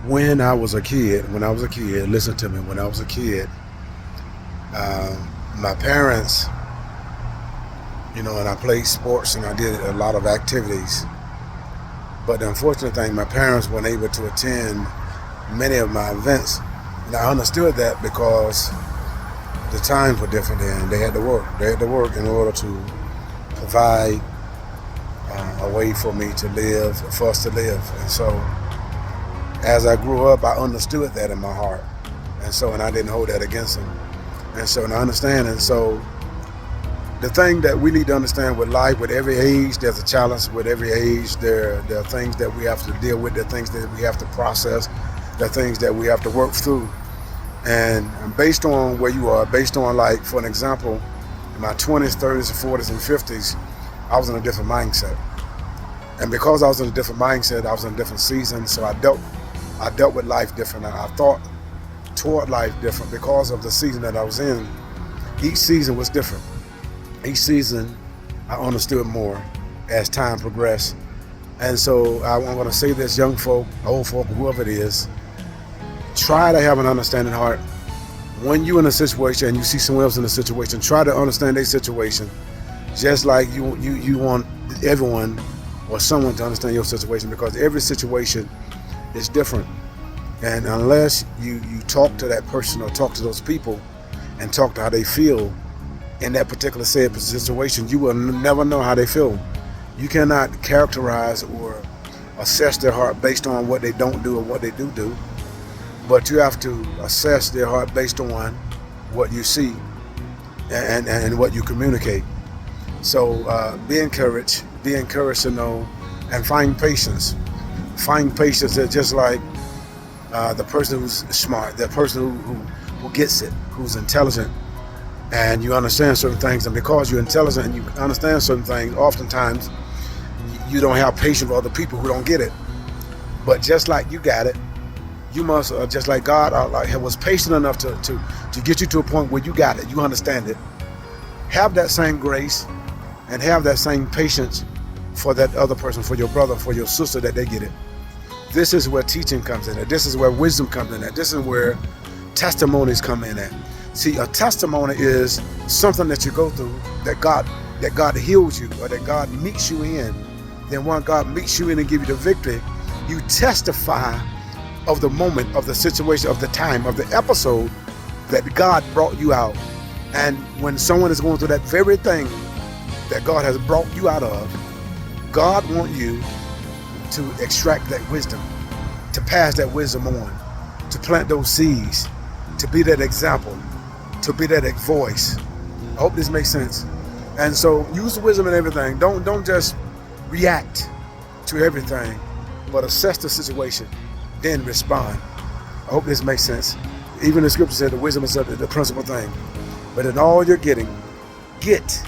when I was a kid, listen to me, when I was a kid, my parents, and I played sports and I did a lot of activities. But the unfortunate thing, my parents weren't able to attend many of my events. And I understood that because the times were different then. They had to work. They had to work in order to provide a way for me to live, for us to live. And so as I grew up, I understood that in my heart. And I didn't hold that against them. And I understand. And so the thing that we need to understand with life, with every age, there's a challenge. With every age, there are things that we have to deal with. There are things that we have to process. There are things that we have to work through. And based on where you are, based on, like, for an example, in my 20s, 30s, 40s, and 50s, I was in a different mindset. And because I was in a different mindset, I was in a different season, so I dealt with life different. I thought toward life different because of the season that I was in. Each season was different. Each season, I understood more as time progressed. And so I'm going to say this, young folk, old folk, whoever it is, try to have an understanding heart. When you're in a situation and you see someone else in a situation, try to understand their situation, just like you want everyone or someone to understand your situation, because every situation is different. And unless you talk to that person or talk to those people and talk to how they feel in that particular said situation, you will never know how they feel. You cannot characterize or assess their heart based on what they don't do or what they do, but you have to assess their heart based on what you see and what you communicate. So be encouraged to know, and find patience. Find patience. That just like the person who's smart, the person who gets it, who's intelligent, and you understand certain things, and because you're intelligent and you understand certain things, oftentimes you don't have patience with other people who don't get it. But just like you got it, you must, just like God was patient enough to get you to a point where you got it, you understand it. Have that same grace and have that same patience for that other person, for your brother, for your sister, that they get it. This is where teaching comes in at. This is where wisdom comes in at. This is where testimonies come in at. See, a testimony is something that you go through that God heals you, or that God meets you in. Then when God meets you in and gives you the victory, you testify of the moment, of the situation, of the time, of the episode that God brought you out. And when someone is going through that very thing that God has brought you out of, God wants you to extract that wisdom, to pass that wisdom on, to plant those seeds, to be that example, to be that voice. I hope this makes sense. And so use the wisdom in everything. Don't just react to everything, but assess the situation, then respond. I hope this makes sense. Even the scripture said the wisdom is the principal thing. But in all you're getting, get,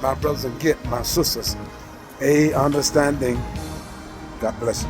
my brothers, and get, my sisters, a understanding. God bless you.